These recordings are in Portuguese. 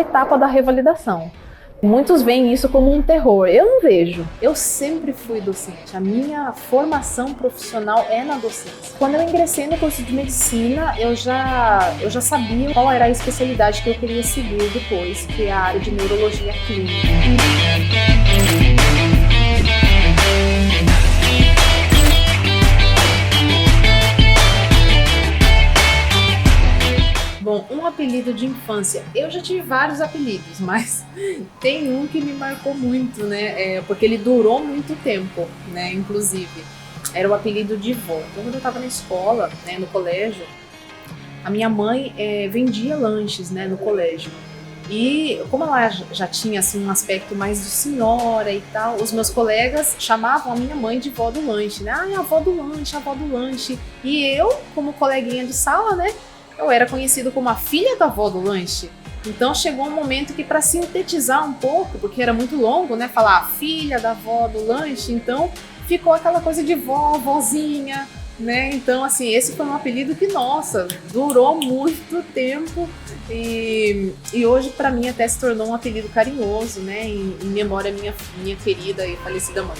a etapa da revalidação. Muitos veem isso como um terror, eu não vejo. Eu sempre fui docente, a minha formação profissional é na docência. Quando eu ingressei no curso de medicina, eu já sabia qual era a especialidade que eu queria seguir depois, que é a área de neurologia clínica. Bom, um apelido de infância. Eu já tive vários apelidos, mas tem um que me marcou muito, né? Porque ele durou muito tempo, né? Inclusive, era o apelido de vó. Então, quando eu estava na escola, né, no colégio, a minha mãe vendia lanches, né, no colégio. E como ela já tinha assim, um aspecto mais de senhora e tal, os meus colegas chamavam a minha mãe de vó do lanche, né? Ah, a avó do lanche, a avó do lanche. E eu, como coleguinha de sala, né? Eu era conhecida como a filha da avó do lanche. Então chegou um momento que, para sintetizar um pouco, porque era muito longo, né, falar a filha da avó do lanche, então ficou aquela coisa de vó, vozinha, né? Então, assim, esse foi um apelido que, nossa, durou muito tempo e hoje, para mim, até se tornou um apelido carinhoso, né, em memória à minha querida e falecida mãe.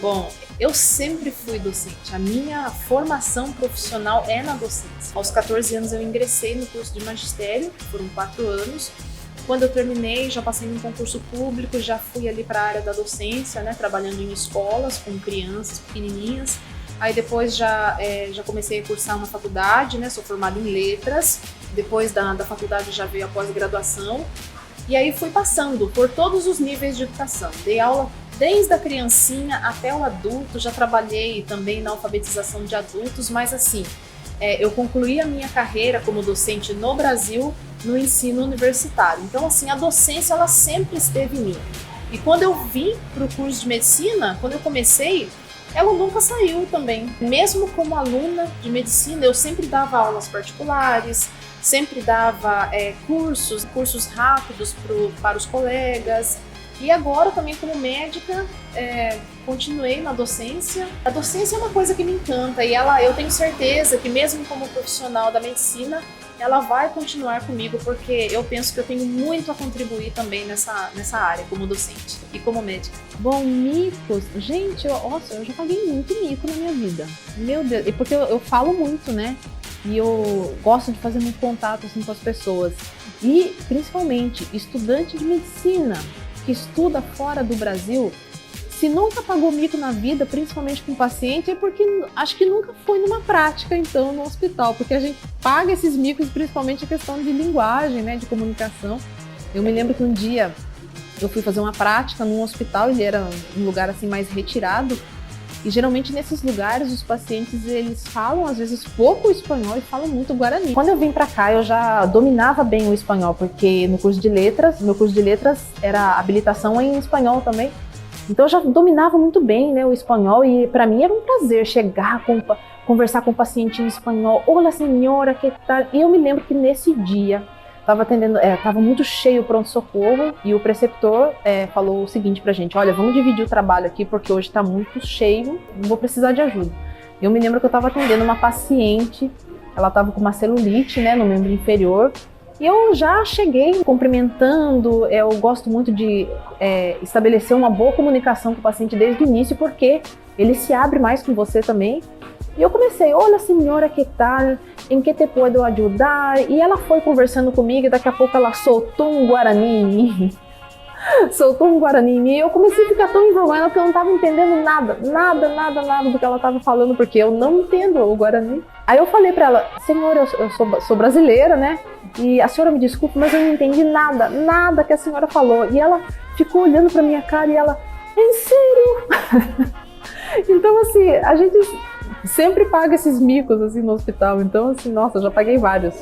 Bom, eu sempre fui docente, a minha formação profissional é na docência. Aos 14 anos eu ingressei no curso de magistério, foram 4 anos. Quando eu terminei, já passei num concurso público, já fui ali para a área da docência, né, trabalhando em escolas com crianças pequenininhas. Aí depois já comecei a cursar uma faculdade, né, sou formada em letras. Depois da faculdade já veio a pós-graduação. E aí fui passando por todos os níveis de educação. Dei aula desde a criancinha até o adulto, já trabalhei também na alfabetização de adultos, mas assim, eu concluí a minha carreira como docente no Brasil no ensino universitário. Então assim, a docência ela sempre esteve em mim. E quando eu vim para o curso de medicina, quando eu comecei, ela nunca saiu também. Mesmo como aluna de medicina, eu sempre dava aulas particulares, sempre dava cursos rápidos para os colegas. E agora também como médica, continuei na docência. A docência é uma coisa que me encanta e eu tenho certeza que mesmo como profissional da medicina, ela vai continuar comigo porque eu penso que eu tenho muito a contribuir também nessa área como docente e como médica. Bom, micos, gente, eu já paguei muito mico na minha vida. Meu Deus, e porque eu falo muito, né? E eu gosto de fazer muito contato assim, com as pessoas. E principalmente estudante de medicina que estuda fora do Brasil, se nunca pagou mico na vida, principalmente com paciente, é porque acho que nunca foi numa prática, então, no hospital, porque a gente paga esses micos, principalmente a questão de linguagem, né, de comunicação. Eu me lembro que um dia eu fui fazer uma prática num hospital, ele era um lugar assim mais retirado, e geralmente nesses lugares os pacientes eles falam às vezes pouco espanhol e falam muito guarani. Quando eu vim para cá eu já dominava bem o espanhol, porque no curso de letras, meu curso de letras era habilitação em espanhol também. Então eu já dominava muito bem, né, o espanhol e para mim era um prazer chegar, conversar com o paciente em espanhol. Olá, senhora, que tal? E eu me lembro que nesse dia estava muito cheio o pronto-socorro e o preceptor falou o seguinte pra gente: olha, vamos dividir o trabalho aqui porque hoje está muito cheio, vou precisar de ajuda. Eu me lembro que eu estava atendendo uma paciente, ela estava com uma celulite, né, no membro inferior, e eu já cheguei cumprimentando. Eu gosto muito de estabelecer uma boa comunicação com o paciente desde o início porque ele se abre mais com você também. E eu comecei: olha, senhora, que tal? Em que te puedo ajudar? E ela foi conversando comigo e daqui a pouco ela soltou um guarani em mim. E eu comecei a ficar tão envergonhada porque eu não estava entendendo nada do que ela estava falando, porque eu não entendo o guarani. Aí eu falei para ela: senhora, eu sou brasileira, né? E a senhora me desculpe, mas eu não entendi nada que a senhora falou. E ela ficou olhando para minha cara e ela: em sério? Então assim, a gente sempre paga esses micos assim no hospital, então assim, nossa, eu já paguei vários.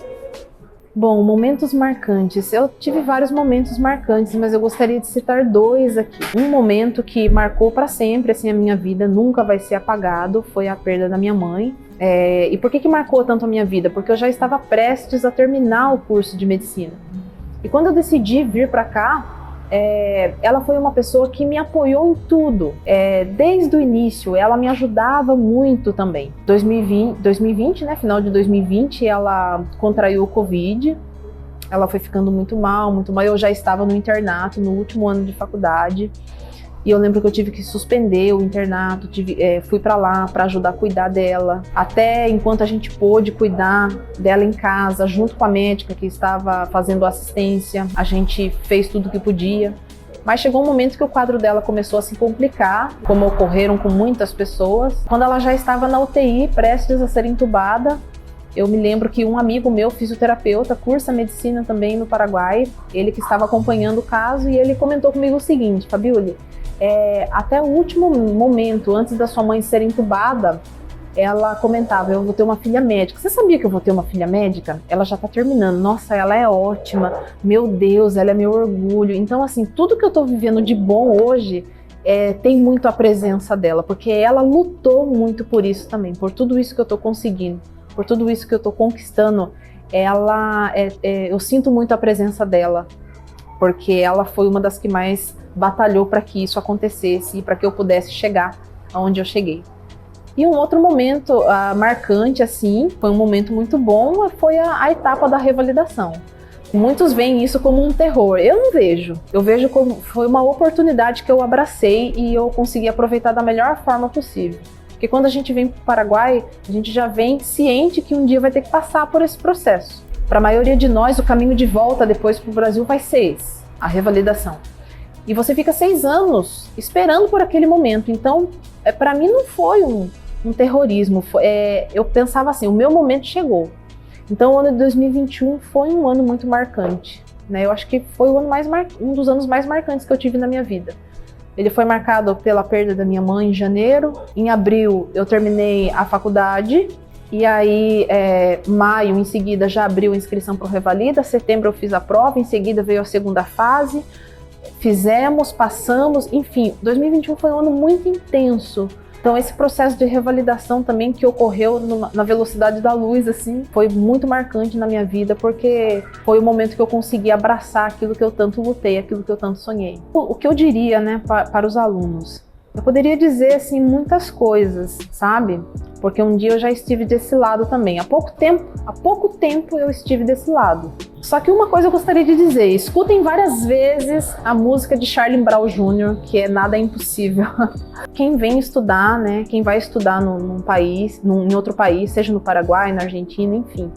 Bom, momentos marcantes. Eu tive vários momentos marcantes, mas eu gostaria de citar 2 aqui. Um momento que marcou para sempre assim, a minha vida, nunca vai ser apagado, foi a perda da minha mãe. E por que marcou tanto a minha vida? Porque eu já estava prestes a terminar o curso de medicina. E quando eu decidi vir para cá, ela foi uma pessoa que me apoiou em tudo. Desde o início, ela me ajudava muito também. 2020, né, final de 2020, ela contraiu o Covid. ela foi ficando muito mal, muito mal. Eu já estava no internato, no último ano de faculdade. E eu lembro que eu tive que suspender o internato, fui para lá para ajudar a cuidar dela. Até enquanto a gente pôde cuidar dela em casa, junto com a médica que estava fazendo assistência, a gente fez tudo o que podia. Mas chegou um momento que o quadro dela começou a se complicar, como ocorreram com muitas pessoas. Quando ela já estava na UTI, prestes a ser entubada, eu me lembro que um amigo meu, fisioterapeuta, cursa medicina também no Paraguai, ele que estava acompanhando o caso, e ele comentou comigo o seguinte: Fabíola, até o último momento, antes da sua mãe ser entubada, ela comentava, eu vou ter uma filha médica. Você sabia que eu vou ter uma filha médica? Ela já tá terminando. Nossa, ela é ótima. Meu Deus, ela é meu orgulho. Então, assim, tudo que eu tô vivendo de bom hoje tem muito a presença dela, porque ela lutou muito por isso também, por tudo isso que eu tô conseguindo, por tudo isso que eu tô conquistando. Eu sinto muito a presença dela, porque ela foi uma das que mais batalhou para que isso acontecesse e para que eu pudesse chegar aonde eu cheguei. E um outro momento marcante, assim, foi um momento muito bom, foi a etapa da revalidação. Muitos veem isso como um terror. Eu não vejo. Eu vejo como foi uma oportunidade que eu abracei e eu consegui aproveitar da melhor forma possível. Porque quando a gente vem para o Paraguai, a gente já vem ciente que um dia vai ter que passar por esse processo. Para a maioria de nós, o caminho de volta depois para o Brasil vai ser esse, a revalidação. E você fica 6 anos esperando por aquele momento. Então, para mim não foi um terrorismo. Eu pensava assim, o meu momento chegou. Então o ano de 2021 foi um ano muito marcante, né? Eu acho que foi um dos anos mais marcantes que eu tive na minha vida. Ele foi marcado pela perda da minha mãe em janeiro. Em abril eu terminei a faculdade. E aí, maio, em seguida, já abriu a inscrição para o Revalida. Setembro eu fiz a prova, em seguida veio a segunda fase. Fizemos, passamos, enfim, 2021 foi um ano muito intenso. Então esse processo de revalidação também que ocorreu na velocidade da luz, assim, foi muito marcante na minha vida, porque foi o momento que eu consegui abraçar aquilo que eu tanto lutei, aquilo que eu tanto sonhei. O que eu diria, né, para os alunos? Eu poderia dizer, assim, muitas coisas, sabe? Porque um dia eu já estive desse lado também. Há pouco tempo eu estive desse lado. Só que uma coisa eu gostaria de dizer, escutem várias vezes a música de Charlie Brown Jr., que é Nada é Impossível. Quem vem estudar, né, quem vai estudar em outro país, seja no Paraguai, na Argentina, enfim,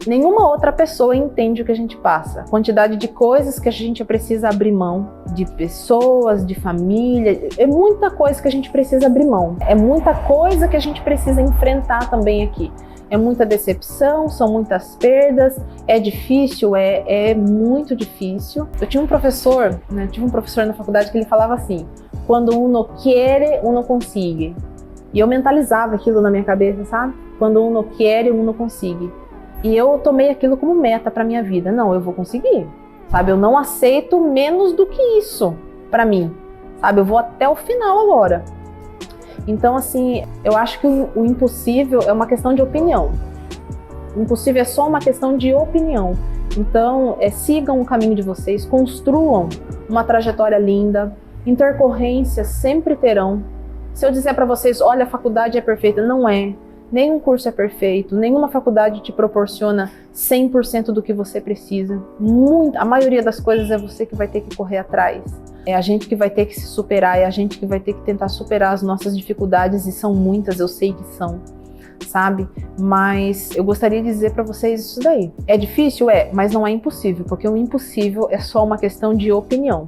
nenhuma outra pessoa entende o que a gente passa. A quantidade de coisas que a gente precisa abrir mão, de pessoas, de família, é muita coisa que a gente precisa abrir mão. É muita coisa que a gente precisa enfrentar também aqui. É muita decepção, são muitas perdas, é difícil, é muito difícil. Eu tinha um professor na faculdade que ele falava assim, quando uno quiere, uno consigue. E eu mentalizava aquilo na minha cabeça, sabe? Quando uno quiere, uno consigue. E eu tomei aquilo como meta para minha vida. Não, eu vou conseguir, sabe? Eu não aceito menos do que isso para mim, sabe? Eu vou até o final agora. Então, assim, eu acho que o impossível é uma questão de opinião. O impossível é só uma questão de opinião. Então, sigam o caminho de vocês, construam uma trajetória linda. Intercorrências sempre terão. Se eu disser para vocês, olha, a faculdade é perfeita, não é. Nenhum curso é perfeito, nenhuma faculdade te proporciona 100% do que você precisa. A maioria das coisas é você que vai ter que correr atrás. É a gente que vai ter que se superar, é a gente que vai ter que tentar superar as nossas dificuldades, e são muitas, eu sei que são, sabe? Mas eu gostaria de dizer para vocês isso daí. É difícil? É, mas não é impossível, porque o impossível é só uma questão de opinião.